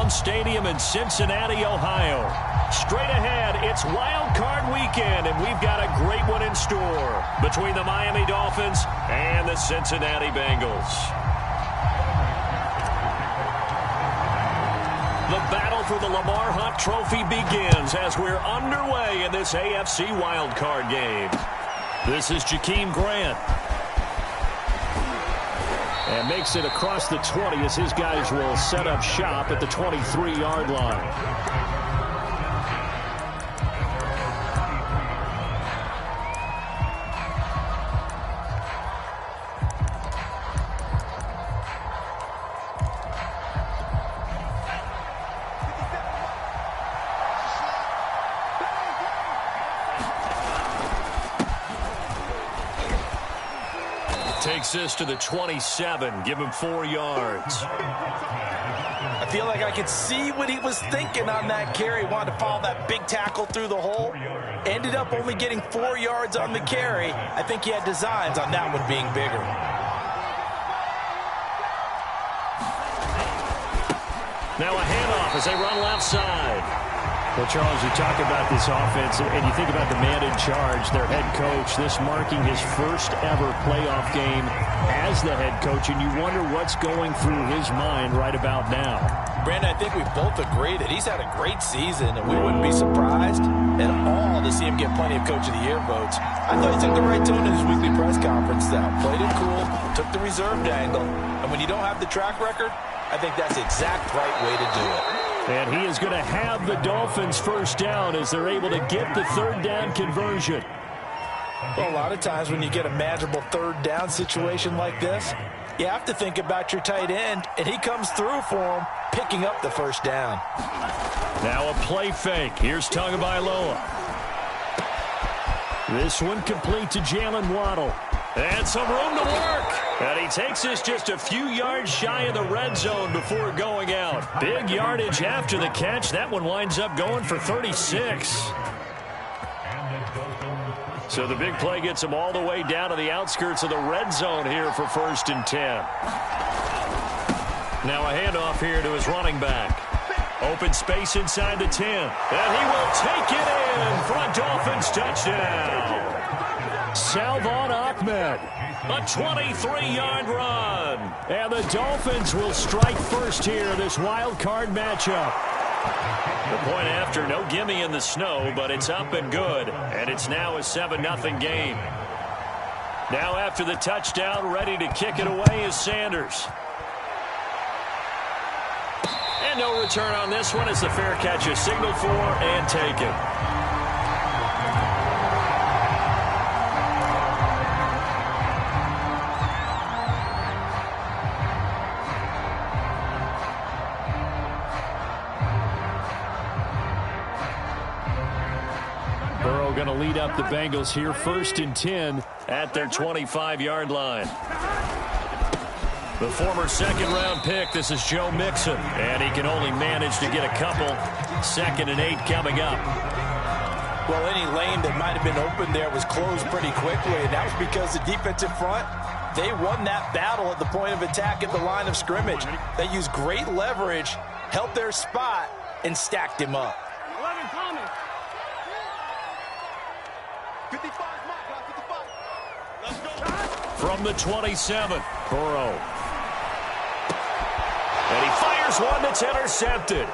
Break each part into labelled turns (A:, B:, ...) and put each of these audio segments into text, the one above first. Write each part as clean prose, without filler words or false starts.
A: Brown Stadium in Cincinnati, Ohio. Straight ahead, it's Wild Card Weekend, and we've got a great one in store between the Miami Dolphins and the Cincinnati Bengals. The battle for the Lamar Hunt Trophy begins as we're underway in this AFC Wild Card game. This is Jakeem Grant. And makes it across the 20 as his guys will set up shop at the 23-yard line. Takes this to the 27. Give him 4 yards.
B: I feel like I could see what he was thinking on that carry. Wanted to follow that big tackle through the hole. Ended up only getting 4 yards on the carry. I think he had designs on that one being bigger.
A: Now a handoff as they run left side.
C: Well, Charles, you talk about this offense, and you think about the man in charge, their head coach, this marking his first ever playoff game as the head coach, and you wonder what's going through his mind right about now.
B: Brandon, I think we both agree that he's had a great season, and we wouldn't be surprised at all to see him get plenty of Coach of the Year votes. I thought he took the right tone in his weekly press conference, though. Played it cool, took the reserved angle, and when you don't have the track record, I think that's the exact right way to do it.
A: And he is going to have the Dolphins first down as they're able to get the third down conversion.
B: Well, a lot of times when you get a manageable third down situation like this, you have to think about your tight end, and he comes through for him, picking up the first down.
A: Now a play fake. Here's Tagovailoa. This one complete to Jalen Waddle. And some room to work. And he takes this just a few yards shy of the red zone before going out. Big yardage after the catch. That one winds up going for 36. So the big play gets him all the way down to the outskirts of the red zone here for 1st and 10. Now a handoff here to his running back. Open space inside the 10. And he will take it in for a Dolphins touchdown. Salvon Ahmed, a 23-yard run. And the Dolphins will strike first here, this wild card matchup. The point after, no gimme in the snow, but it's up and good. And it's now a 7-0 game. Now after the touchdown, ready to kick it away is Sanders. And no return on this one as the fair catch is signaled for and taken. Going to lead up the Bengals here, 1st and 10 at their 25-yard line. The former 2nd-round pick, this is Joe Mixon, and he can only manage to get a couple. 2nd and 8 coming up.
B: Well, any lane that might have been open there was closed pretty quickly, and that was because the defensive front, they won that battle at the point of attack at the line of scrimmage. They used great leverage, held their spot, and stacked him up.
D: 11 coming. 55, let's go.
A: From the 27, Burrow. And he fires one that's intercepted.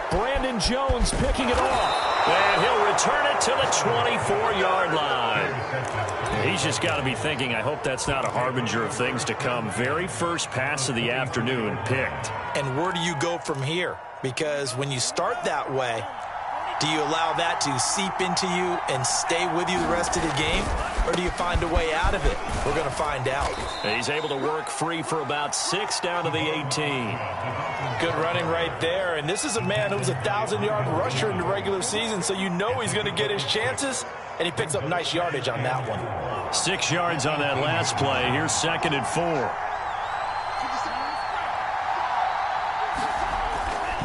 A: Brandon Jones picking it off. And he'll return it to the 24-yard line. He's just got to be thinking, I hope that's not a harbinger of things to come. Very first pass of the afternoon picked.
B: And where do you go from here? Because when you start that way, do you allow that to seep into you and stay with you the rest of the game? Or do you find a way out of it? We're going to find out.
A: And he's able to work free for about 6 down to the 18.
B: Good running right there. And this is a man who was a 1,000-yard rusher in the regular season, so you know he's going to get his chances. And he picks up nice yardage on that one.
A: 6 yards on that last play. Here's 2nd and 4.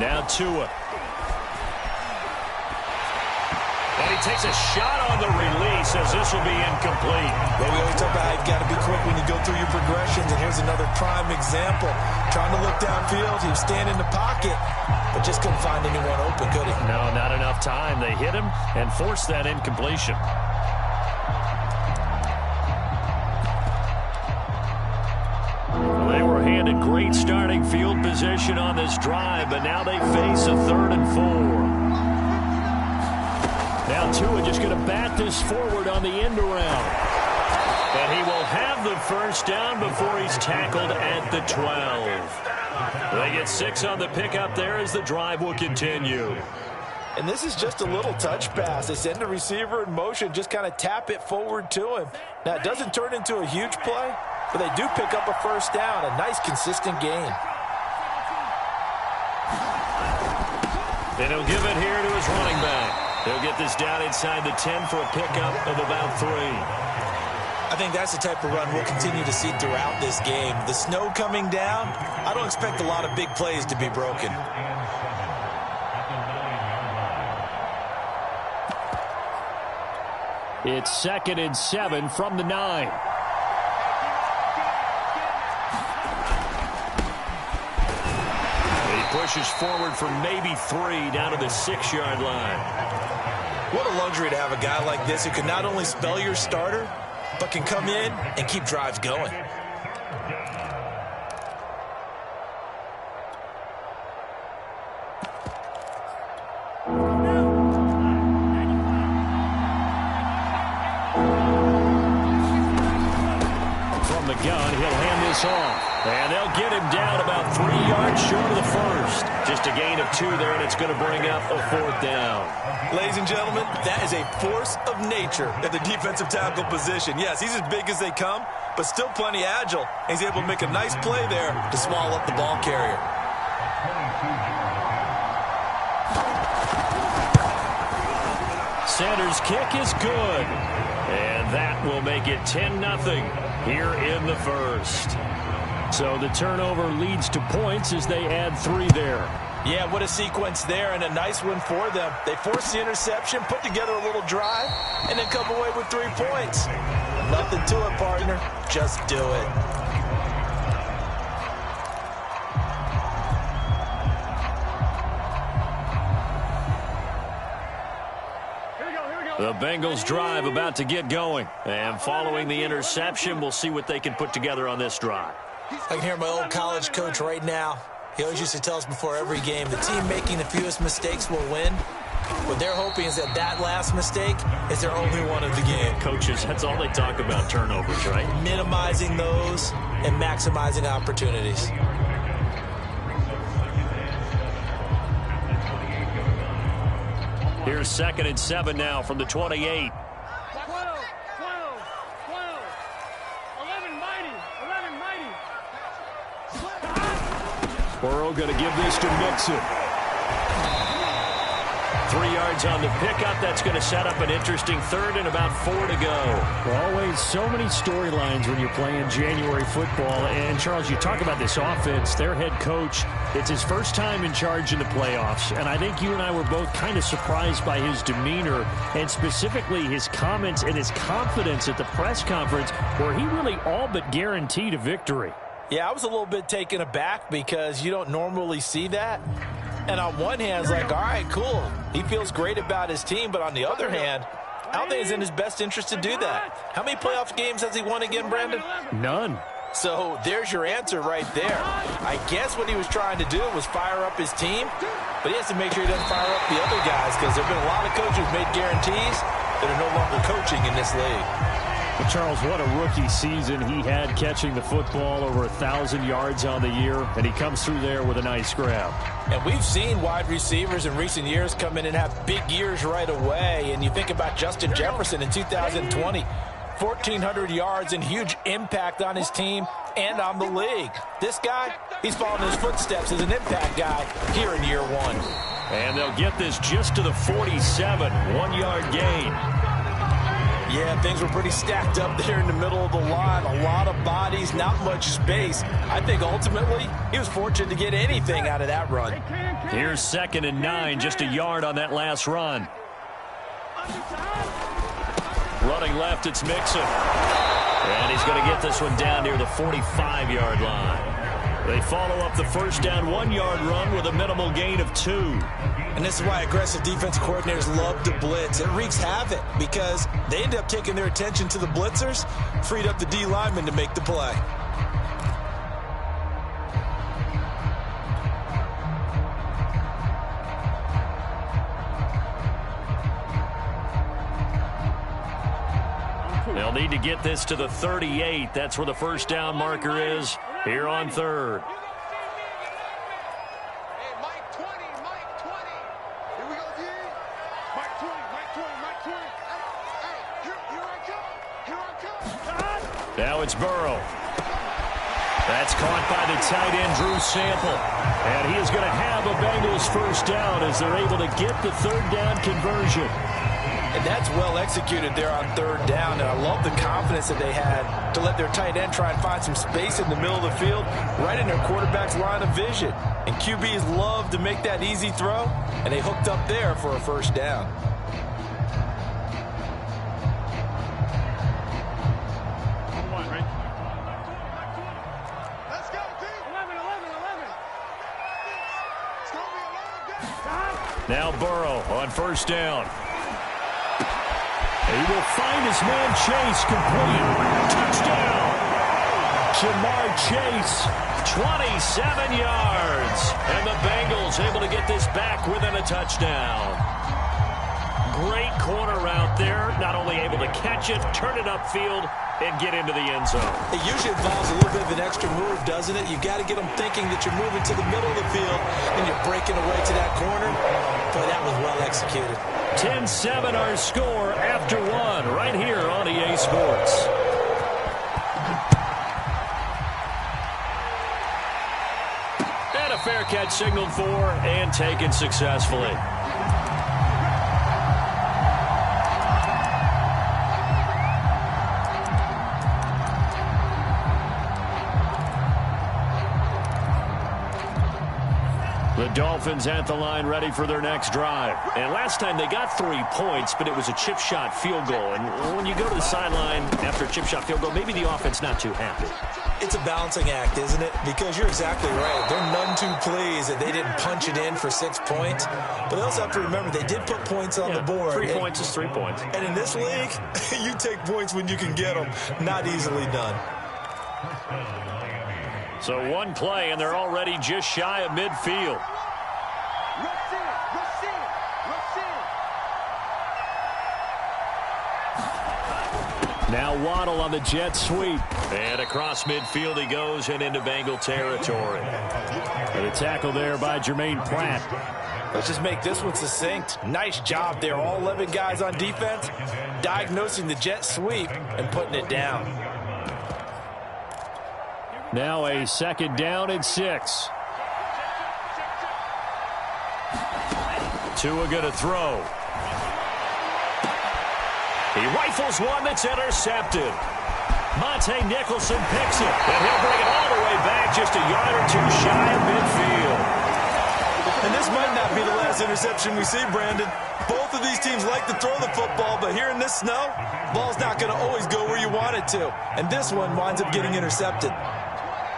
A: Now Tua. And he takes a shot on the release as this will be incomplete.
B: Well, we always talk about how you've got to be quick when you go through your progressions, and here's another prime example. Trying to look downfield, he was standing in the pocket, but just couldn't find anyone open, could he?
A: No, not enough time. They hit him and forced that incompletion. Well, they were handed great starting field position on this drive, but now they face a 3rd and 4. Now Tua just going to bat this forward on the end around. And he will have the first down before he's tackled at the 12. They get 6 on the pickup there as the drive will continue.
B: And this is just a little touch pass. They send the receiver in motion, just kind of tap it forward to him. Now, it doesn't turn into a huge play, but they do pick up a first down, a nice, consistent gain.
A: And he'll give it here to his running back. He'll get this down inside the 10 for a pickup of about 3.
B: I think that's the type of run we'll continue to see throughout this game. The snow coming down, I don't expect a lot of big plays to be broken.
C: It's 2nd and 7 from the 9.
A: He pushes forward for maybe 3 down to the 6-yard line.
B: What a luxury to have a guy like this who can not only spell your starter, but can come in and keep drives going.
C: From the gun, he'll hand this off.
A: And they'll get him down about 3 yards short of the first. Just a gain of 2 there, and it's going to bring up a 4th down.
B: Ladies and gentlemen, that is a force of nature at the defensive tackle position. Yes, he's as big as they come, but still plenty agile. He's able to make a nice play there to swallow up the ball carrier.
C: Sanders' kick is good.
A: And that will make it 10-0 here in the first.
C: So the turnover leads to points as they add 3 there.
B: Yeah, what a sequence there, and a nice one for them. They forced the interception, put together a little drive, and then come away with 3 points. Nothing to it, partner. Just do it.
A: The Bengals drive about to get going. And following the interception, we'll see what they can put together on this drive.
B: I can hear my old college coach right now. He always used to tell us before every game, the team making the fewest mistakes will win. What they're hoping is that that last mistake is their only one of the game.
A: Coaches, that's all they talk about, turnovers, right?
B: Minimizing those and maximizing opportunities.
A: Here's 2nd and 7 now from the 28.
D: 11 mighty.
C: Burrow going to give this to Mixon.
A: 3 yards on the pickup. That's going to set up an interesting 3rd and about 4 to go.
C: Always so many storylines when you're playing January football. And, Charles, you talk about this offense. Their head coach, it's his first time in charge in the playoffs. And I think you and I were both kind of surprised by his demeanor and specifically his comments and his confidence at the press conference where he really all but guaranteed a victory.
B: Yeah, I was a little bit taken aback because you don't normally see that. And on one hand, it's like, all right, cool. He feels great about his team. But on the other hand, I don't think it's in his best interest to do that. How many playoff games has he won again, Brandon?
C: None.
B: So there's your answer right there. I guess what he was trying to do was fire up his team. But he has to make sure he doesn't fire up the other guys because there have been a lot of coaches who've made guarantees that are no longer coaching in this league.
C: Well, Charles, what a rookie season he had catching the football, over 1,000 yards on the year, and he comes through there with a nice grab.
B: And we've seen wide receivers in recent years come in and have big years right away. And you think about Justin Jefferson in 2020, 1,400 yards and huge impact on his team and on the league. This guy, he's following his footsteps as an impact guy here in year 1.
A: And they'll get this just to the 47, 1-yard gain.
B: Yeah, things were pretty stacked up there in the middle of the line. A lot of bodies, not much space. I think ultimately he was fortunate to get anything out of that run.
A: Here's 2nd and 9, just a yard on that last run. Running left, it's Mixon. And he's going to get this one down near the 45-yard line. They follow up the first down 1-yard run with a minimal gain of 2.
B: And this is why aggressive defensive coordinators love to blitz. It wreaks havoc because they end up taking their attention to the blitzers, freed up the D lineman to make the play.
A: They'll need to get this to the 38. That's where the first down marker is here on third.
D: Hey, Mike 20, Mike 20. Here we go, D. Mike 20, Mike 20, Mike 20. Hey, here I come. Here I come.
A: Now it's Burrow. That's caught by the tight end, Drew Sample. And he is going to have a Bengals first down as they're able to get the third down conversion.
B: And that's well executed there on third down. And I love the confidence that they had to let their tight end try and find some space in the middle of the field, right in their quarterback's line of vision. And QBs love to make that easy throw, and they hooked up there for a first down.
D: Let's go, D. 11. It's going to be a long day.
A: Now Burrow on first down. He will find his man Chase complete. Touchdown! Jamar Chase, 27 yards. And the Bengals able to get this back within a touchdown. Great corner route there. Not only able to catch it, turn it upfield, and get into the end zone.
B: It usually involves a little bit of an extra move, doesn't it? You've got to get them thinking that you're moving to the middle of the field and you're breaking away to that corner. Boy, that was well executed.
A: 10-7 our score after one right here on EA Sports. And a fair catch signaled for and taken successfully. The Dolphins at the line ready for their next drive. And last time they got 3 points, but it was a chip shot field goal. And when you go to the sideline after a chip shot field goal, maybe the offense not too happy.
B: It's a balancing act, isn't it? Because you're exactly right. They're none too pleased that they didn't punch it in for 6 points. But they also have to remember they did put points on the board.
A: 3 points is 3 points.
B: And in this league, you take points when you can get them. Not easily done.
A: So one play, and they're already just shy of midfield. Now Waddle on the jet sweep. And across midfield he goes and into Bengal territory. And a tackle there by Jermaine Pratt.
B: Let's just make this one succinct. Nice job there. All 11 guys on defense diagnosing the jet sweep and putting it down.
C: Now a second down and 6.
A: Tua going to throw. He rifles one that's intercepted. Monte Nicholson picks it, and he'll bring it all the way back just a yard or two shy of midfield.
B: And this might not be the last interception we see, Brandon. Both of these teams like to throw the football, but here in this snow, ball's not going to always go where you want it to. And this one winds up getting intercepted.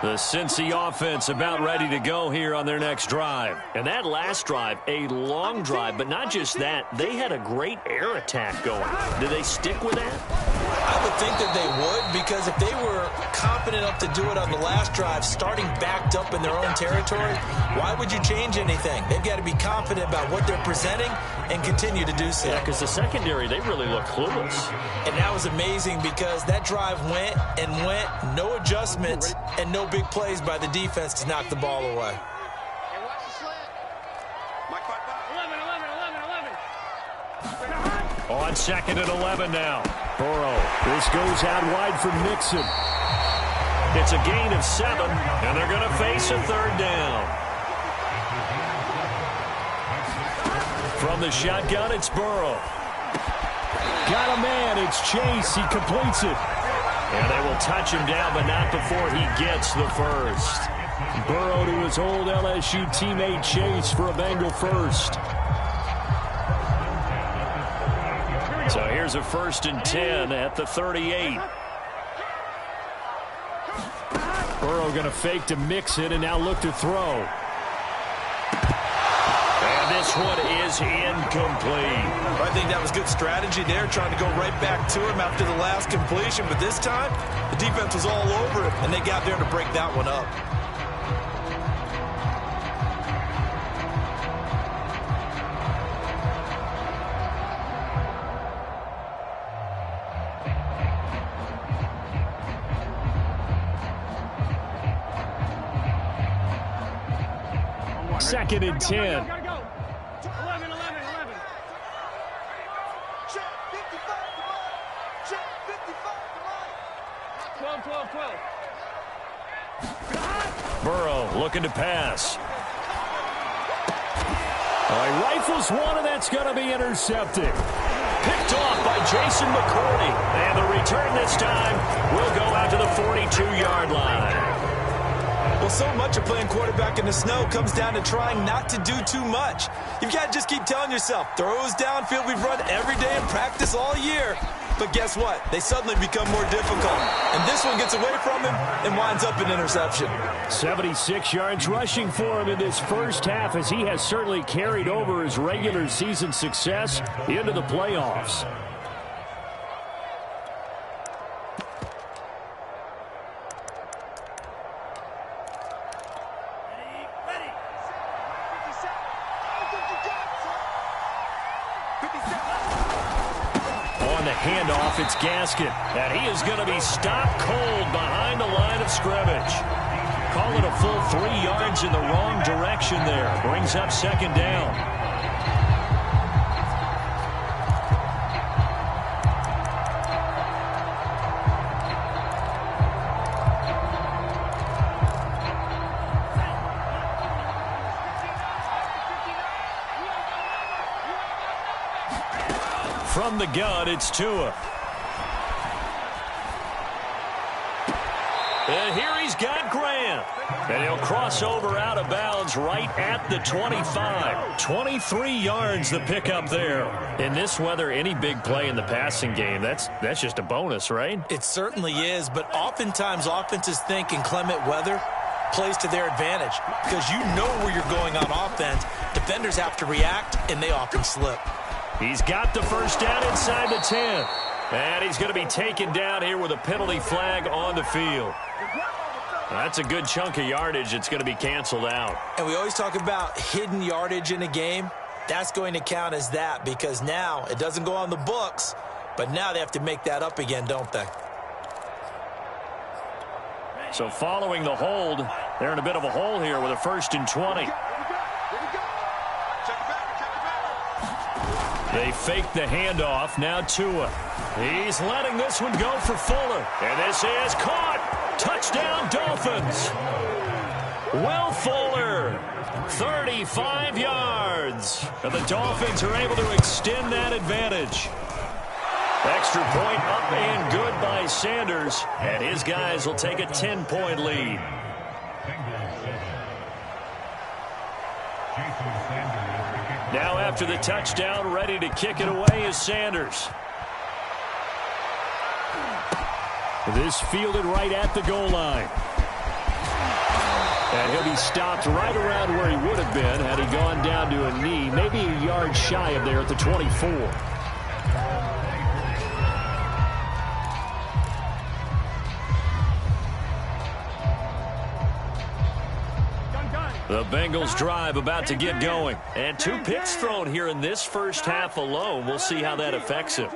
A: The Cincy offense about ready to go here on their next drive. And that last drive, a long drive, but not just that. They had a great air attack going. Do they stick with that?
B: I would think that they would, because if they were confident enough to do it on the last drive, starting backed up in their own territory, why would you change anything? They've got to be confident about what they're presenting and continue to do so.
A: Yeah, because the secondary, they really look clueless.
B: And that was amazing because that drive went and went, no adjustments, and no big plays by the defense to knock the ball away.
D: Hey, watch the slant. Mike 5-5. 11.
A: On second and 11 now. Burrow. This goes out wide for Mixon. It's a gain of 7, and they're going to face a third down. From the shotgun, it's Burrow. Got a man. It's Chase. He completes it. And they will touch him down, but not before he gets the first. Burrow to his old LSU teammate Chase for a Bengal first. So here's a 1st and 10 at the 38.
C: Burrow going to fake to mix it and now look to throw.
A: And this one is incomplete.
B: I think that was good strategy there, trying to go right back to him after the last completion. But this time, the defense was all over him, and they got there to break that one up.
C: Second and 10.
D: Gotta go. 11. Check 55 to mine. Check 55 to mine. 12.
A: Burrow looking to pass.
C: He rifles one, and that's going to be intercepted.
A: Picked off by Jason McCourty. And the return this time will go out to the 42-yard line.
B: Well, so much of playing quarterback in the snow comes down to trying not to do too much. You've got to just keep telling yourself, throws downfield we've run every day in practice all year. But guess what? They suddenly become more difficult. And this one gets away from him and winds up an interception.
C: 76 yards rushing for him in this first half, as he has certainly carried over his regular season success into the playoffs.
A: Handoff, it's Gaskin. And he is going to be stopped cold behind the line of scrimmage. Call it a full 3 yards in the wrong direction there. Brings up 2nd down. From the gun, it's Tua. And here he's got Grant. And he'll cross over out of bounds right at the 25. 23 yards the pickup there. In this weather, any big play in the passing game, that's just a bonus, right?
B: It certainly is, but oftentimes offenses think inclement weather plays to their advantage because you know where you're going on offense. Defenders have to react, and they often slip.
A: He's got the first down inside the 10. And he's going to be taken down here with a penalty flag on the field. That's a good chunk of yardage. It's going to be canceled out.
B: And we always talk about hidden yardage in a game. That's going to count as that because now it doesn't go on the books, but now they have to make that up again, don't they?
A: So following the hold, they're in a bit of a hole here with a 1st and 20. They fake the handoff. Now Tua. He's letting this one go for Fuller. And this is caught. Touchdown, Dolphins. Will Fuller, 35 yards. And the Dolphins are able to extend that advantage. Extra point up and good by Sanders. And his guys will take a 10-point lead. Now after the touchdown, ready to kick it away is Sanders.
C: This fielded right at the goal line. And he'll be stopped right around where he would have been had he gone down to a knee, maybe a yard shy of there at the 24.
A: The Bengals drive about to get going. And 2 picks thrown here in this first half alone. We'll see how that affects him.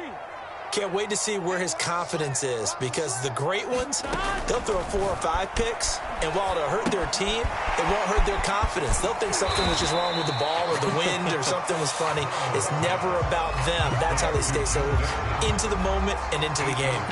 B: Can't wait to see where his confidence is because the great ones, they'll throw 4 or 5 picks, and while it'll hurt their team, it won't hurt their confidence. They'll think something was just wrong with the ball or the wind or something was funny. It's never about them. That's how they stay so into the moment and into the game.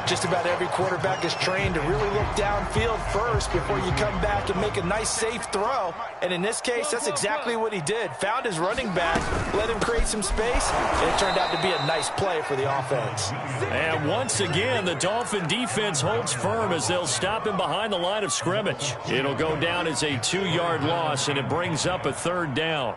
B: Just about every quarterback is trained to really look downfield first before you come back and make a nice, safe throw. And in this case, that's exactly what he did. Found his running back, let him create some space, and it turned out to be a nice play for the offense.
A: And once again, the Dolphin defense holds firm as they'll stop him behind the line of scrimmage. It'll go down as a 2-yard loss, and it brings up a 3rd down.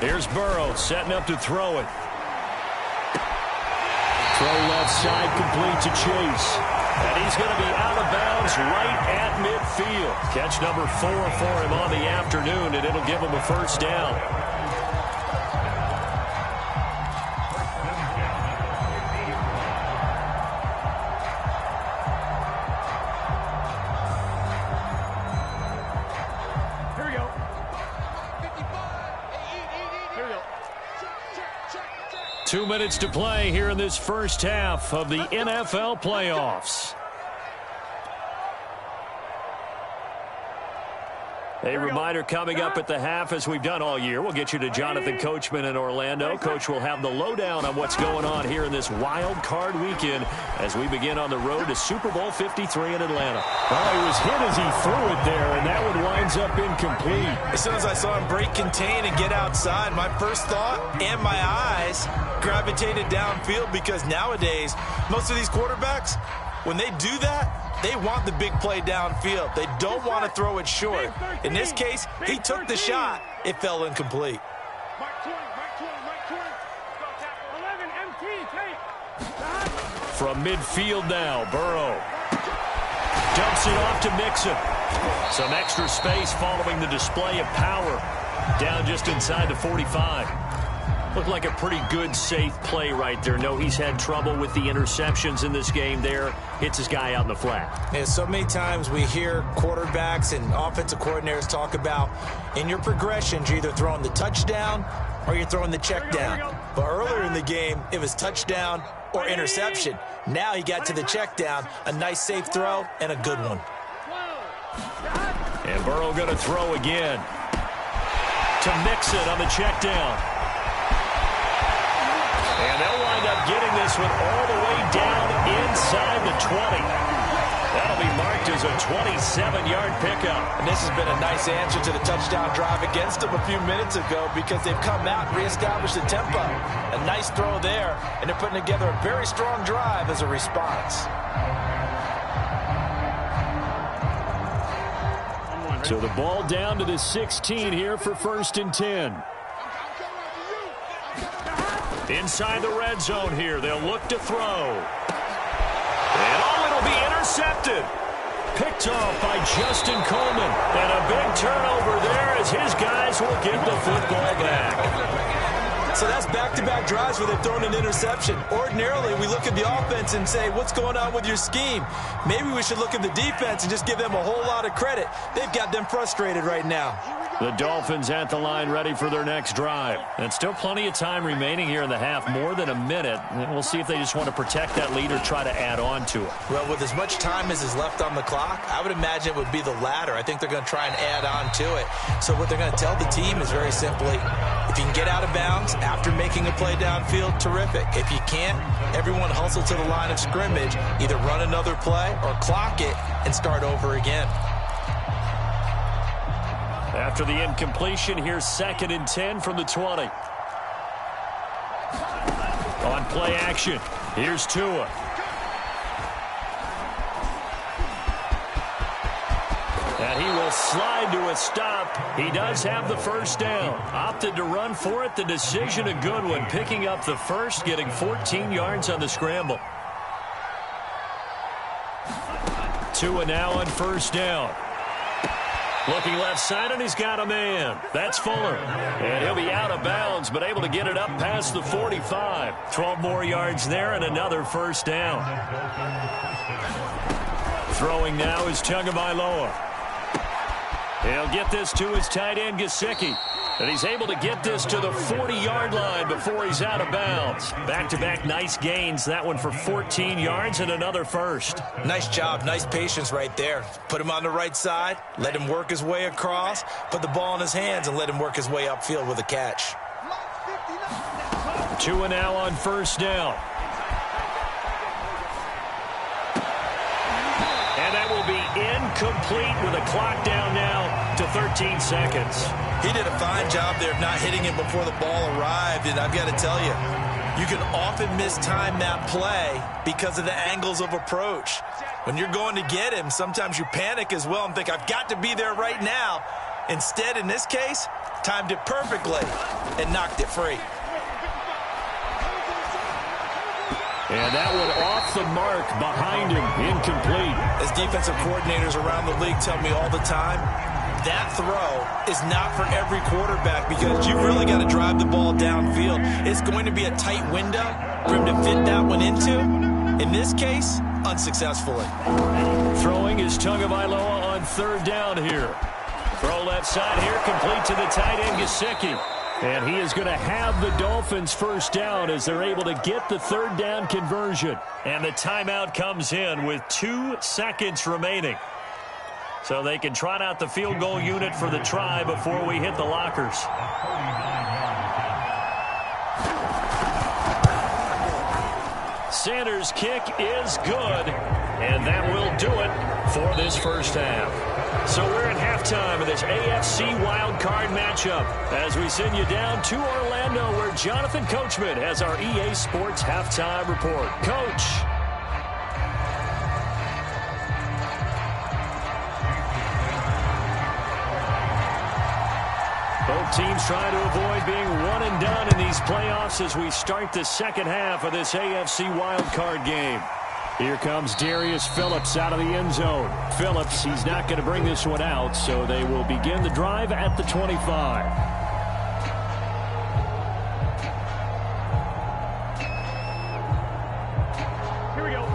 A: Here's Burrow setting up to throw it. Throw left side complete to Chase. And he's going to be out of bounds right at midfield. Catch number 4 for him on the afternoon, and it'll give him a first down.
C: Here we go. Here we go.
A: 2 minutes to play here in this first half of the NFL playoffs. A reminder coming up at the half, as we've done all year. We'll get you to Jonathan Coachman in Orlando. Coach will have the lowdown on what's going on here in this wild card weekend as we begin on the road to Super Bowl 53 in Atlanta.
C: Well, he was hit as he threw it there, and that one winds up incomplete.
B: As soon as I saw him break contain and get outside, my first thought and my eyes gravitated downfield, because nowadays, most of these quarterbacks, when they do that, they want the big play downfield. They don't want to throw it short. In this case, he took the shot. It fell incomplete.
A: From midfield now, Burrow dumps it off to Mixon. Some extra space following the display of power. Down just inside the 45. Looked like a pretty good, safe play right there. No, he's had trouble with the interceptions in this game there. Hits his guy out in the flat.
B: Yeah, so many times we hear quarterbacks and offensive coordinators talk about, in your progressions, you're either throwing the touchdown or you're throwing the check down. But earlier in the game, it was touchdown or interception. Now he got to the check down, a nice safe throw, and a good one.
A: And Burrow going to throw again to Mixon on the check down. And they'll wind up getting this one all the way down inside the 20. That'll be marked as a 27-yard pickup.
B: And this has been a nice answer to the touchdown drive against them a few minutes ago, because they've come out and reestablished the tempo. A nice throw there, and they're putting together a very strong drive as a response.
C: So the ball down to the 16 here for 1st and 10.
A: Inside the red zone here, they'll look to throw. And it'll be intercepted. Picked off by Justin Coleman. And a big turnover there as his guys will get the football back.
B: So that's back-to-back drives where they've thrown an interception. Ordinarily, we look at the offense and say, what's going on with your scheme? Maybe we should look at the defense and just give them a whole lot of credit. They've got them frustrated right now.
A: The Dolphins at the line ready for their next drive. And still plenty of time remaining here in the half, more than a minute. And we'll see if they just want to protect that lead or try to add on to it.
B: Well, with as much time as is left on the clock, I would imagine it would be the latter. I think they're going to try and add on to it. So what they're going to tell the team is very simply, if you can get out of bounds after making a play downfield, terrific. If you can't, everyone hustle to the line of scrimmage, either run another play or clock it and start over again.
A: After the incompletion, here's 2nd and 10 from the 20. On play action, here's Tua. And he will slide to a stop. He does have the first down. Opted to run for it. The decision a good one. Picking up the first, getting 14 yards on the scramble. Tua now on first down. Looking left side, and he's got a man. That's Fuller. And he'll be out of bounds, but able to get it up past the 45. 12 more yards there and another first down. Throwing now is Tagovailoa. He'll get this to his tight end, Gesicki. And he's able to get this to the 40-yard line before he's out of bounds. Back-to-back nice gains. That one for 14 yards and another first.
B: Nice job. Nice patience right there. Put him on the right side. Let him work his way across. Put the ball in his hands and let him work his way upfield with a catch.
A: Tua now on first down. And that will be incomplete with a clock down now to 13 seconds.
B: He did a fine job there of not hitting him before the ball arrived, and I've got to tell you, you can often mistime that play because of the angles of approach. When you're going to get him, sometimes you panic as well and think, I've got to be there right now. Instead, in this case, timed it perfectly and knocked it free.
C: And that one off the mark behind him, incomplete.
B: As defensive coordinators around the league tell me all the time, that throw is not for every quarterback because you've really got to drive the ball downfield. It's going to be a tight window for him to fit that one into. In this case, unsuccessfully.
A: Throwing is Tagovailoa on third down here. Throw left side here, complete to the tight end, Gesicki.
C: And he is going to have the Dolphins first down as they're able to get the third down conversion.
A: And the timeout comes in with 2 seconds remaining. So they can trot out the field goal unit for the try before we hit the lockers. Sanders' kick is good, and that will do it for this first half. So we're at halftime of this AFC wildcard matchup as we send you down to Orlando where Jonathan Coachman has our EA Sports halftime report. Coach. Both teams trying to avoid being one and done in these playoffs as we start the second half of this AFC wildcard game.
C: Here comes Darius Phillips out of the end zone. Phillips, he's not going to bring this one out, so they will begin the drive at the 25.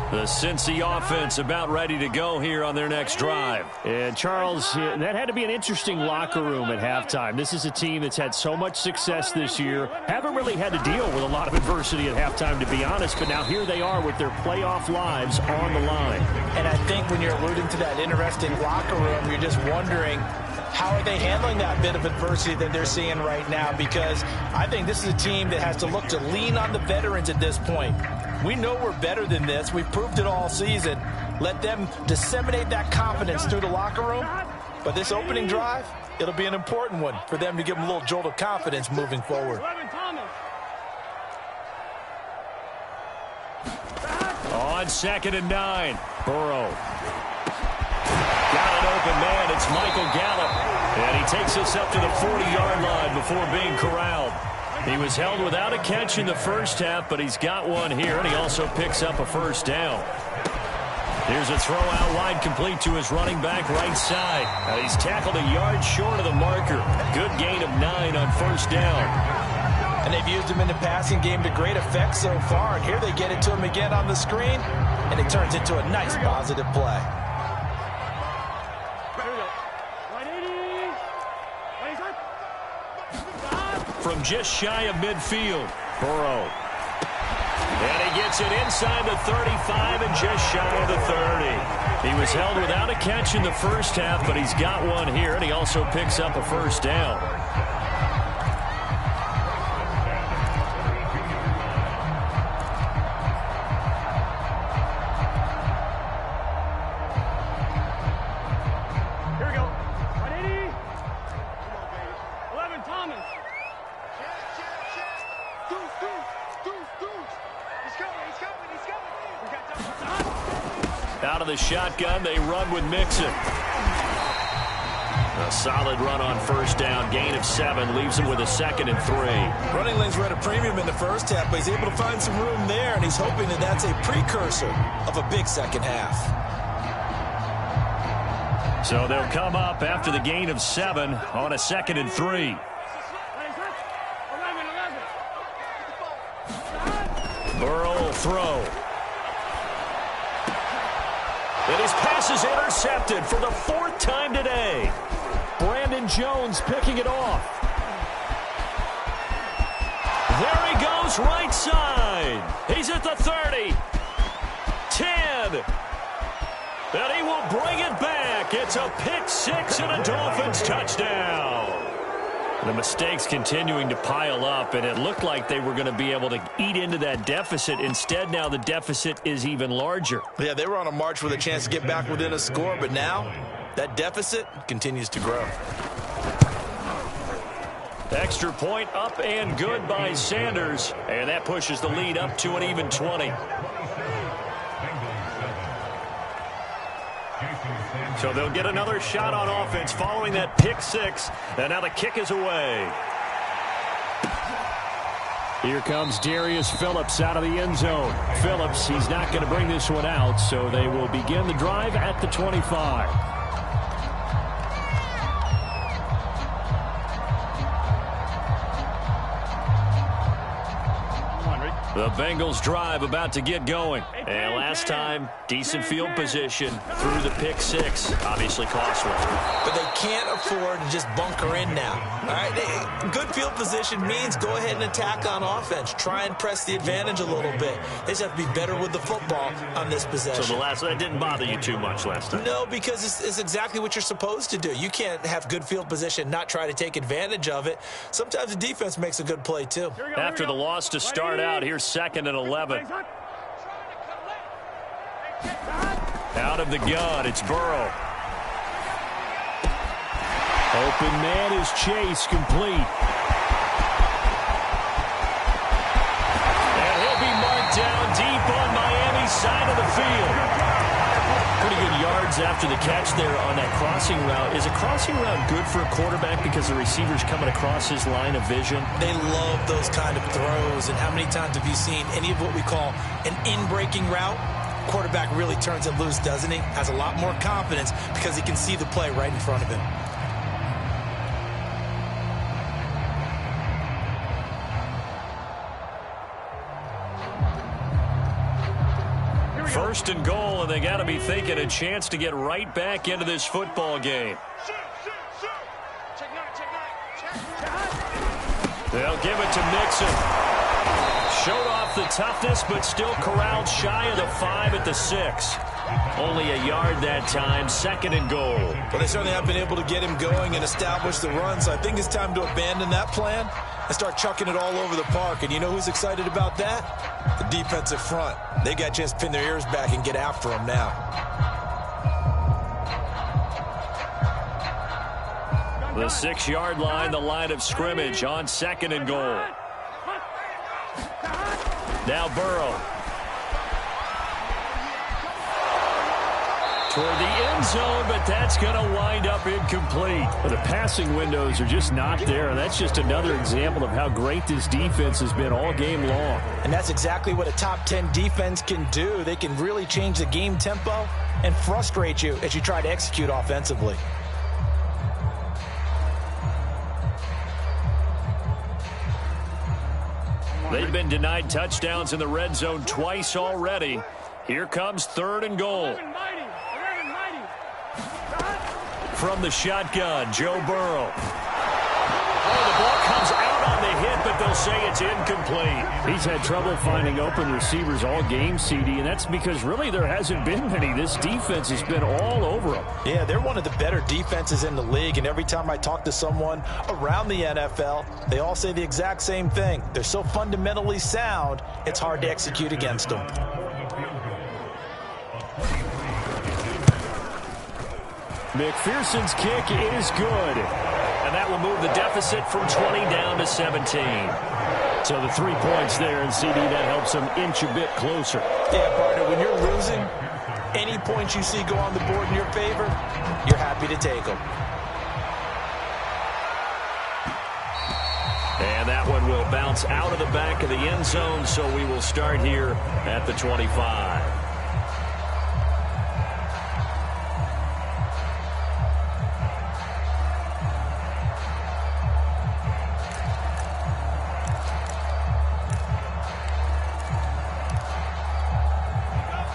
A: The Cincy offense about ready to go here on their next drive.
C: And, Charles, that had to be an interesting locker room at halftime. This is a team that's had so much success this year. Haven't really had to deal with a lot of adversity at halftime, to be honest. But now here they are with their playoff lives on the line.
B: And I think when you're alluding to that interesting locker room, you're just wondering, how are they handling that bit of adversity that they're seeing right now? Because I think this is a team that has to look to lean on the veterans at this point. We know we're better than this. We've proved it all season. Let them disseminate that confidence through the locker room. But this opening drive, it'll be an important one for them to give them a little jolt of confidence moving forward.
A: On 2nd and 9, Burrow. Got an open man. It's Michael Gallup. And he takes us up to the 40-yard line before being corralled. He was held without a catch in the first half, but he's got one here, and he also picks up a first down. Here's a throw out wide, complete to his running back right side. And he's tackled a yard short of the marker. Good gain of 9 on first down.
B: And they've used him in the passing game to great effect so far. And here they get it to him again on the screen, and it turns into a nice positive play.
A: From just shy of midfield, Burrow. And he gets it inside the 35 and just shy of the 30. He was held without a catch in the first half, but he's got one here, and he also picks up a first down. Out of the shotgun, they run with Mixon. A solid run on first down. Gain of 7 leaves him with a 2nd and 3.
B: Running lanes were at a premium in the first half, but he's able to find some room there, and he's hoping that that's a precursor of a big second half.
A: So they'll come up after the gain of 7 on a 2nd and 3. Burrow will throw. And his pass is intercepted for the 4th time today.
C: Brandon Jones picking it off.
A: There he goes, right side. He's at the 30. 10. And he will bring it back. It's a pick 6 and a Dolphins touchdown. The mistakes continuing to pile up, and it looked like they were going to be able to eat into that deficit. Instead, now the deficit is even larger.
B: Yeah, they were on a march with a chance to get back within a score, but now that deficit continues to grow.
A: Extra point up and good by Sanders, and that pushes the lead up to an even 20. So they'll get another shot on offense following that pick six. And now the kick is away.
C: Here comes Darius Phillips out of the end zone. Phillips, he's not going to bring this one out, so they will begin the drive at the 25. The Bengals drive about to get going. And last time, decent field position through the pick six. Obviously costly.
B: But they can't afford to just bunker in now. All right, good field position means go ahead and attack on offense. Try and press the advantage a little bit. They just have to be better with the football on this possession.
A: So that didn't bother you too much last time?
B: No, because it's exactly what you're supposed to do. You can't have good field position, not try to take advantage of it. Sometimes the defense makes a good play, too.
A: After the loss to start out, here's 2nd and 11. Out of the gun, it's Burrow.
C: Open man is Chase, complete.
A: And he'll be marked down deep on Miami's side of the field. Pretty good yards after the catch there on that crossing route. Is a crossing route good for a quarterback because the receiver's coming across his line of vision?
B: They love those kind of throws. And how many times have you seen any of what we call an in-breaking route? Quarterback really turns it loose, doesn't he? Has a lot more confidence because he can see the play right in front of him.
A: First and goal, and they got to be thinking a chance to get right back into this football game. They'll give it to Mixon. Showed off the toughness, but still corralled shy of the 5 at the 6. Only a yard that time, 2nd and goal.
B: Well, they certainly have been able to get him going and establish the run, so I think it's time to abandon that plan and start chucking it all over the park. And you know who's excited about that? The defensive front. They got a chance to pin their ears back and get after him now.
A: The 6-yard line, the line of scrimmage on 2nd and goal. Now Burrow. Toward the end zone, but that's going to wind up incomplete.
C: Well, the passing windows are just not there, and that's just another example of how great this defense has been all game long.
B: And that's exactly what a top 10 defense can do. They can really change the game tempo and frustrate you as you try to execute offensively.
A: They've been denied touchdowns in the red zone twice already. Here comes 3rd and goal. From the shotgun, Joe Burrow. Oh, the ball comes out on the hit, but they'll say it's incomplete.
C: He's had trouble finding open receivers all game, CD, and that's because really there hasn't been many. This defense has been all over them.
B: Yeah, they're one of the better defenses in the league, and every time I talk to someone around the NFL, they all say the exact same thing. They're so fundamentally sound, it's hard to execute against them.
C: McPherson's kick is good.
A: And that will move the deficit from 20 down to 17.
C: So the 3 points there, and CD, that helps them inch a bit closer.
B: Yeah, partner, when you're losing, any points you see go on the board in your favor, you're happy to take them.
A: And that one will bounce out of the back of the end zone, so we will start here at the 25.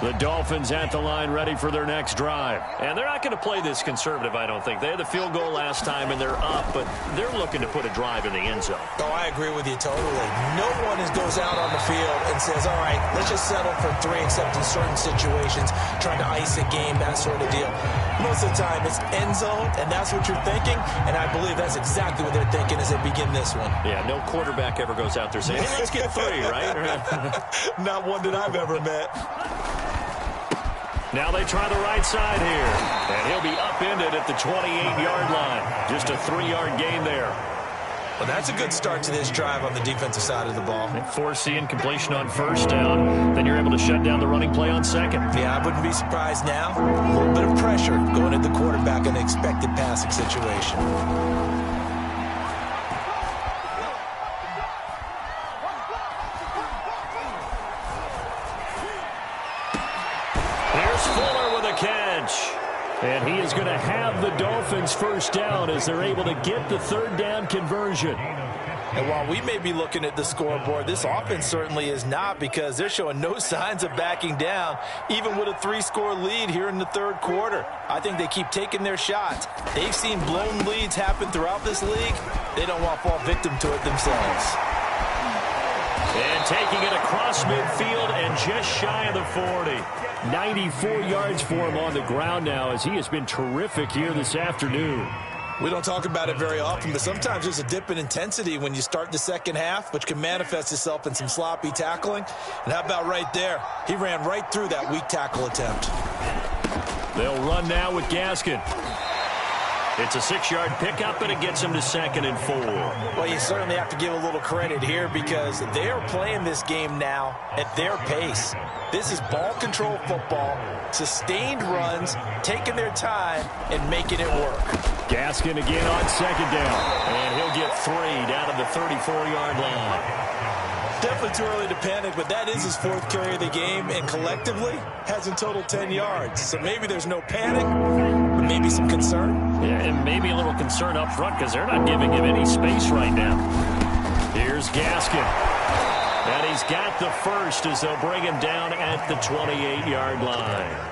A: The Dolphins at the line ready for their next drive. And they're not going to play this conservative, I don't think. They had the field goal last time, and they're up, but they're looking to put a drive in the end zone.
B: Oh, I agree with you totally. No one goes out on the field and says, all right, let's just settle for 3, except in certain situations, trying to ice a game, that sort of deal. Most of the time, it's end zone, and that's what you're thinking, and I believe that's exactly what they're thinking as they begin this one.
A: Yeah, no quarterback ever goes out there saying, hey, let's get 3, right?
B: Not one that I've ever met.
A: Now they try the right side here. And he'll be upended at the 28-yard line. Just a 3-yard gain there.
B: Well, that's a good start to this drive on the defensive side of the ball.
C: They force the incompletion on first down. Then you're able to shut down the running play on second.
B: Yeah, I wouldn't be surprised now. A little bit of pressure going at the quarterback in an expected passing situation.
A: Here's Fuller with a catch.
C: And he is going to have the Dolphins first down as they're able to get the third down conversion.
B: And while we may be looking at the scoreboard, this offense certainly is not, because they're showing no signs of backing down, even with a 3-score lead here in the third quarter. I think they keep taking their shots. They've seen blown leads happen throughout this league. They don't want to fall victim to it themselves.
A: And taking it across midfield and just shy of the 40.
C: 94 yards for him on the ground now, as he has been terrific here this afternoon.
B: We don't talk about it very often, but sometimes there's a dip in intensity when you start the second half, which can manifest itself in some sloppy tackling. And how about right there? He ran right through that weak tackle attempt.
C: They'll run now with Gaskin.
A: It's a 6-yard pickup, and it gets him to 2nd and 4.
B: Well, you certainly have to give a little credit here, because they're playing this game now at their pace. This is ball control football, sustained runs, taking their time, and making it work.
C: Gaskin again on second down.
A: And he'll get 3 down to the 34-yard line.
B: Definitely too early to panic, but that is his 4th carry of the game, and collectively has in total 10 yards. So maybe there's no panic, but maybe some concern.
C: Yeah, and maybe a little concern up front, because they're not giving him any space right now. Here's Gaskin. And he's got the first as they'll bring him down at the 28-yard line.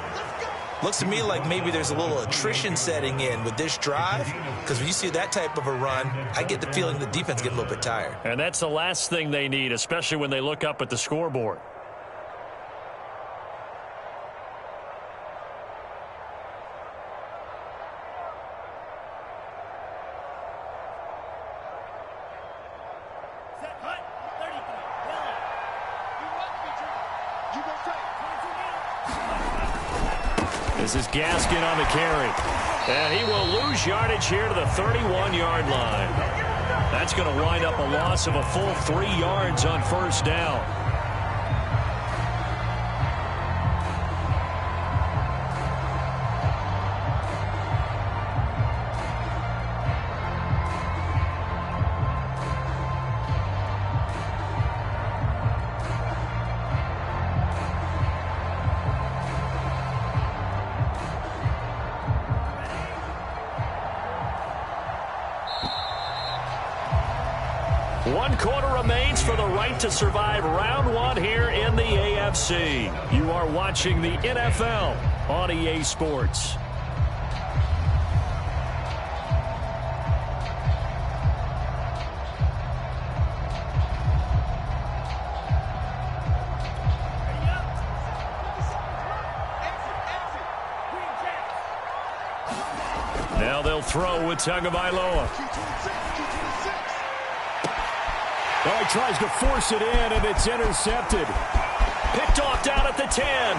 B: Looks to me like maybe there's a little attrition setting in with this drive, because when you see that type of a run, I get the feeling the defense gets a little bit tired.
C: And that's the last thing they need, especially when they look up at the scoreboard. This is Gaskin on the carry. And he will lose yardage here to the 31-yard line. That's going to wind up a loss of a full 3 yards on first down. One quarter remains for the right to survive round 1 here in the AFC. You are watching the NFL on EA Sports. Now they'll throw with Tagovailoa. Oh, he tries to force it in, and it's intercepted. Picked off down at the 10.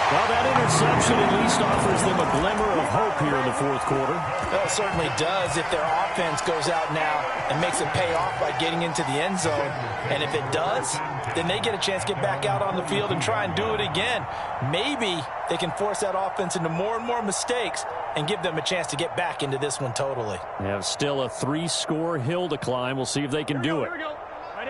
C: Well, that interception at least offers them a glimmer of hope here in the fourth quarter.
B: Well, it certainly does if their offense goes out now and makes it pay off by getting into the end zone. And if it does, then they get a chance to get back out on the field and try and do it again. Maybe they can force that offense into more and more mistakes and give them a chance to get back into this one totally.
C: They have still a 3-score hill to climb. We'll see if they can do it.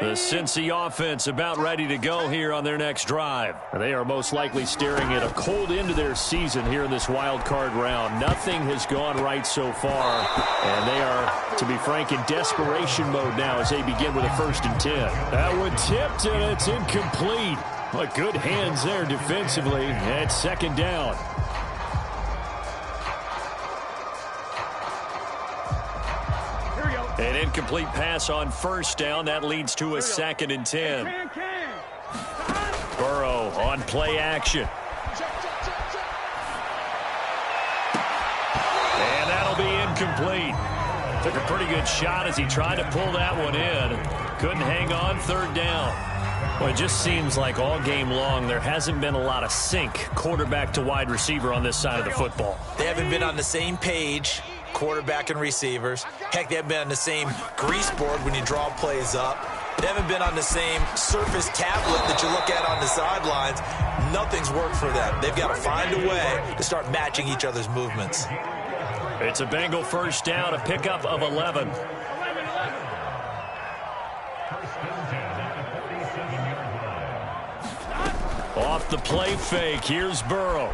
C: The Cincy offense about ready to go here on their next drive. They are most likely staring at a cold end to their season here in this wild card round. Nothing has gone right so far, and they are, to be frank, in desperation mode now as they begin with a 1st and 10. That one tipped, and it's incomplete. But good hands there defensively at 2nd down. An incomplete pass on 1st down. That leads to a 2nd and 10. Burrow on play action. And that'll be incomplete. Took a pretty good shot as he tried to pull that one in. Couldn't hang on 3rd down. Well, it just seems like all game long there hasn't been a lot of sync quarterback to wide receiver on this side of the football.
B: They haven't been on the same page, quarterback and receivers. Heck, they haven't been on the same grease board when you draw plays up. They haven't been on the same Surface tablet that you look at on the sidelines. Nothing's worked for them. They've got to find a way to start matching each other's movements.
A: It's a Bengal first down, a pickup of 11. Off the play fake, here's Burrow.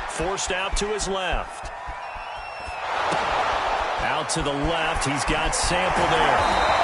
A: Forced out to his left. Out to the left, he's got Sample there.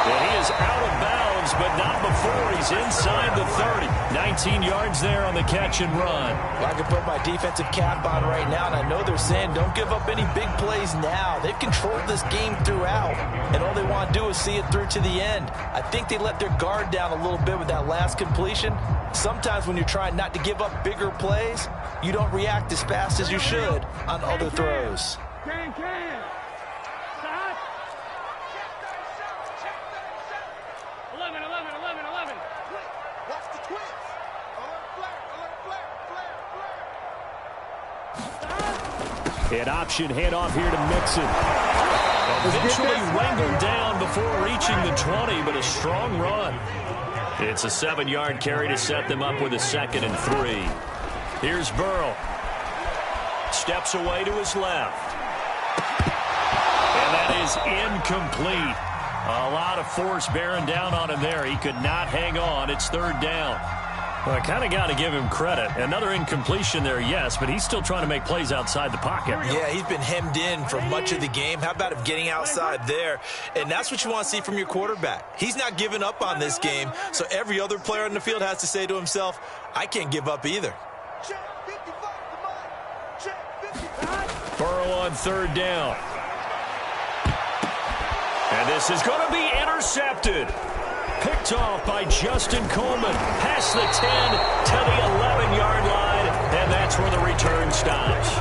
A: And he is out of bounds, but not before he's inside the 30. 19 yards there on the catch and run.
B: I can put my defensive cap on right now, and I know they're saying don't give up any big plays now. They've controlled this game throughout, and all they want to do is see it through to the end. I think they let their guard down a little bit with that last completion. Sometimes when you're trying not to give up bigger plays, you don't react as fast as you should on other throws.
C: An option handoff here to Mixon.
A: Eventually wrangled down before reaching the 20, but a strong run. It's a 7-yard carry to set them up with a 2nd and 3. Here's Burrow. Steps away to his left. And that is incomplete. A lot of force bearing down on him there. He could not hang on. It's 3rd down. Well, I kind of got to give him credit. Another incompletion there, yes, but he's still trying to make plays outside the pocket.
B: Yeah, he's been hemmed in for much of the game. How about him getting outside there? And that's what you want to see from your quarterback. He's not giving up on this game, so every other player on the field has to say to himself, I can't give up either.
A: Burrow on 3rd down. And this is going to be intercepted. Picked off by Justin Coleman. Past the 10 to the 11-yard line, and that's where the return stops.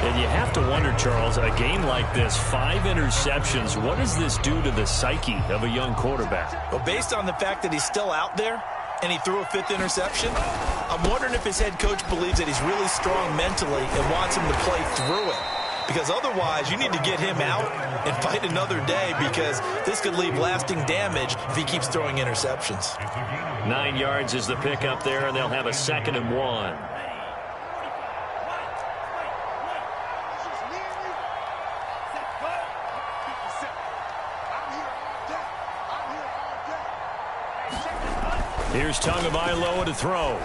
A: And you have to wonder, Charles, a game like this, 5 interceptions, what does this do to the psyche of a young quarterback?
B: Well, based on the fact that he's still out there and he threw a 5th interception, I'm wondering if his head coach believes that he's really strong mentally and wants him to play through it. Because otherwise, you need to get him out and fight another day, because this could leave lasting damage if he keeps throwing interceptions.
A: 9 yards is the pickup there, and they'll have a 2nd and 1. Here's Tagovailoa to throw.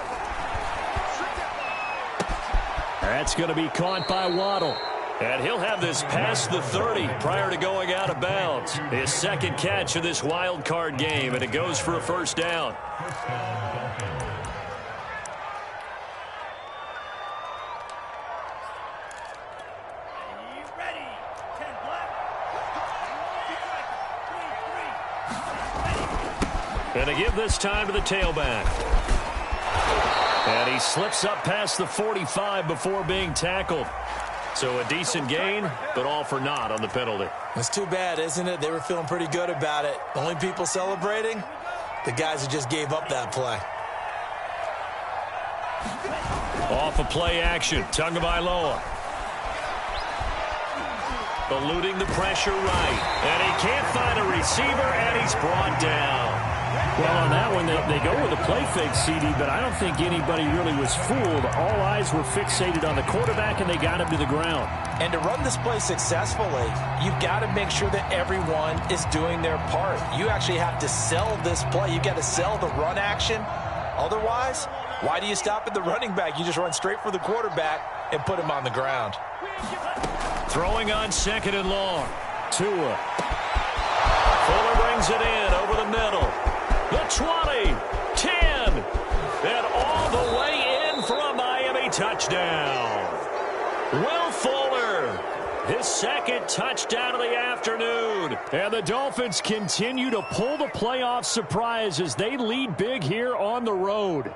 A: That's going to be caught by Waddle. And he'll have this past the 30 prior to going out of bounds. His 2nd catch of this wild card game, and it goes for a 1st down. And to give this time to the tailback. And he slips up past the 45 before being tackled. So a decent gain, but all for naught on the penalty.
B: It's too bad, isn't it? They were feeling pretty good about it. The only people celebrating, the guys who just gave up that play.
A: Off of play action, Tagovailoa. Eluding the pressure right. And he can't find a receiver, and he's brought down.
C: Well, on that one, they go with a play fake, CD, but I don't think anybody really was fooled. All eyes were fixated on the quarterback, and they got him to the ground.
B: And to run this play successfully, you've got to make sure that everyone is doing their part. You actually have to sell this play. You've got to sell the run action. Otherwise, why do you stop at the running back? You just run straight for the quarterback and put him on the ground.
A: Throwing on 2nd and long. Tua. Fuller brings it in over the middle. The 20, 10, and all the way in for a Miami touchdown. Will Fuller, his 2nd touchdown of the afternoon. And the Dolphins continue to pull the playoff surprise as they lead big here on the road.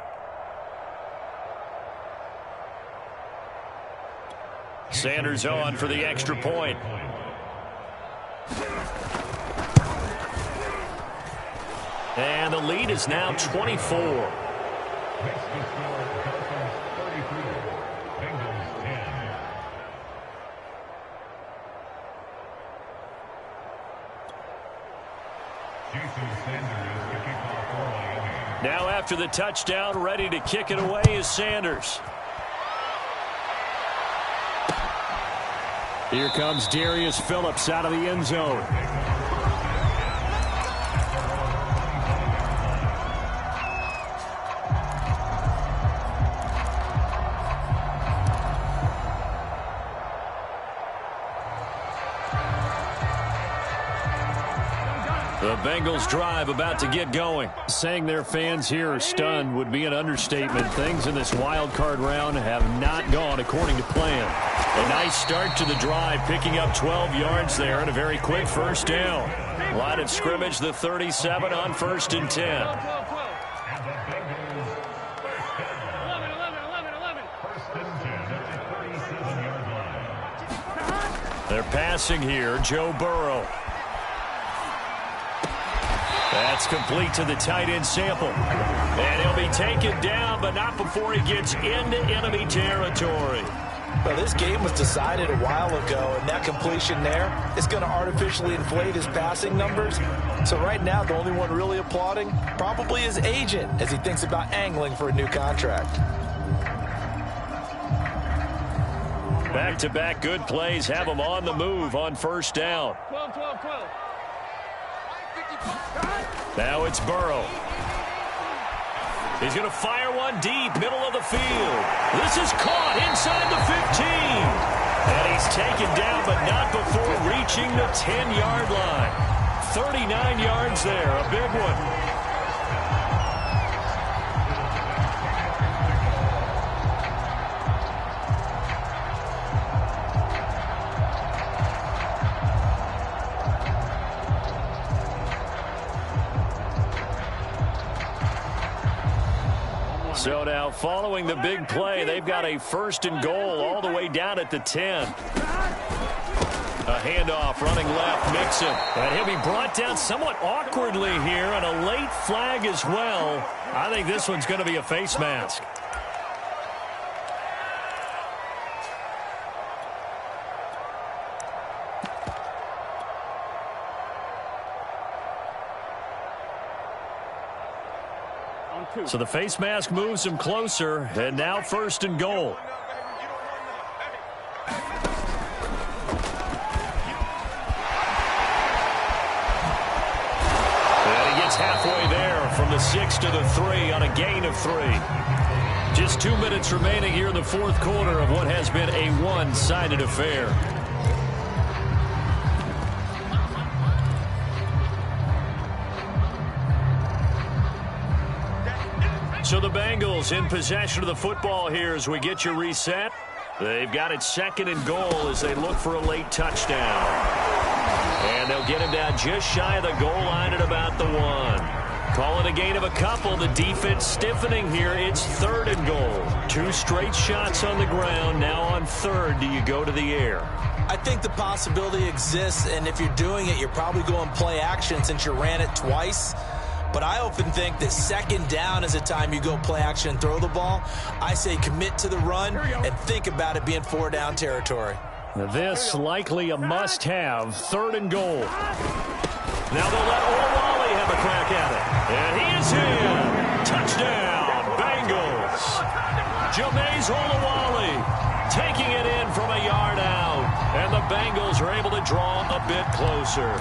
A: Sanders on for the extra point. And the lead is now 24. Now after the touchdown, ready to kick it away is Sanders.
C: Here comes Darius Phillips out of the end zone.
A: The Bengals drive about to get going.
C: Saying their fans here are stunned would be an understatement. Things in this wild card round have not gone according to plan.
A: A nice start to the drive, picking up 12 yards there and a very quick first down. Line of scrimmage, the 37 on 1st and 10. They're passing here, Joe Burrow. That's complete to the tight end Sample. And he'll be taken down, but not before he gets into enemy territory.
B: Well, this game was decided a while ago, and that completion there is going to artificially inflate his passing numbers. So right now, the only one really applauding probably his agent as he thinks about angling for a new contract.
A: Back-to-back good plays have him on the move on first down.
D: 12.
A: Now it's Burrow. He's going to fire one deep, middle of the field. This is caught inside the 15. And he's taken down, but not before reaching the 10-yard line. 39 yards there, a big one. So now, following the big play, they've got a 1st and goal all the way down at the 10. A handoff, running left, Mixon. And he'll be brought down somewhat awkwardly here, and a late flag as well. I think this one's going to be a face mask. So the face mask moves him closer, and now 1st and goal. And he gets halfway there from the 6 to the 3 on a gain of 3. Just 2 minutes remaining here in the 4th quarter of what has been a one-sided affair. So the Bengals in possession of the football here as we get you reset. They've got it 2nd and goal as they look for a late touchdown. And they'll get him down just shy of the goal line at about the 1. Call it a gain of a couple. The defense stiffening here. It's 3rd and goal. 2 straight shots on the ground. Now on 3rd, do you go to the air?
B: I think the possibility exists, and if you're doing it, you're probably going play action since you ran it twice. But I often think that 2nd down is a time you go play action and throw the ball. I say commit to the run and think about it being 4-down territory.
C: This likely a must-have. 3rd and goal.
A: Now they'll let Olawale have a crack at it. And he is in. Touchdown, Bengals. Jameis Olawale taking it in from a yard out. And the Bengals are able to draw a bit closer.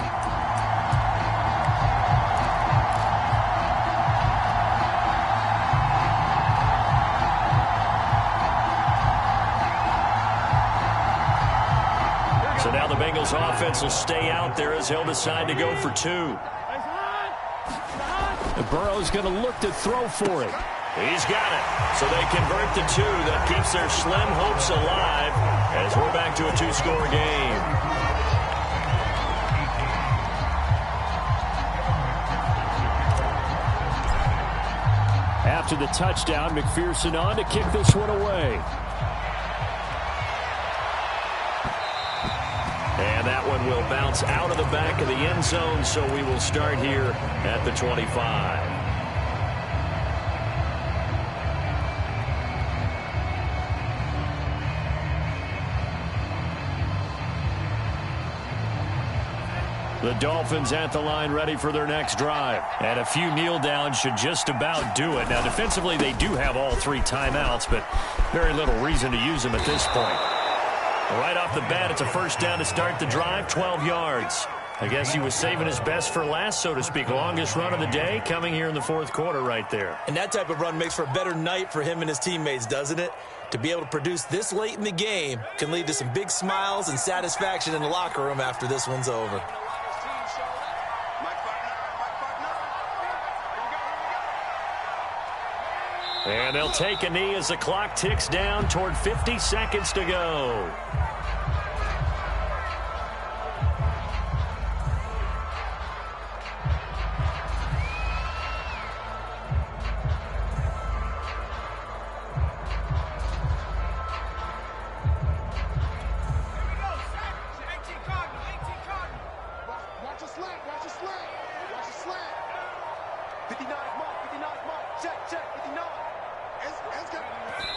A: So now the Bengals offense will stay out there as they'll decide to go for 2.
C: Burrow's going to look to throw for it.
A: He's got it. So they convert the 2. That keeps their slim hopes alive as we're back to a 2-score game.
C: After the touchdown, McPherson on to kick this one away.
A: And that one will bounce out of the back of the end zone, so we will start here at the 25. The Dolphins at the line ready for their next drive. And a few kneel downs should just about do it. Now, defensively, they do have all 3 timeouts, but very little reason to use them at this point. Right off the bat, it's a first down to start the drive, 12 yards. I guess he was saving his best for last, so to speak. Longest run of the day coming here in the fourth quarter right there.
B: And that type of run makes for a better night for him and his teammates, doesn't it? To be able to produce this late in the game can lead to some big smiles and satisfaction in the locker room after this one's over.
A: And they'll take a knee as the clock ticks down toward 50 seconds to go.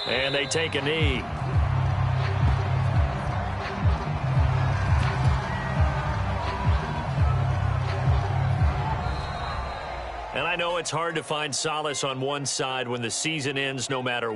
A: And they take a knee. And I know it's hard to find solace on one side when the season ends no matter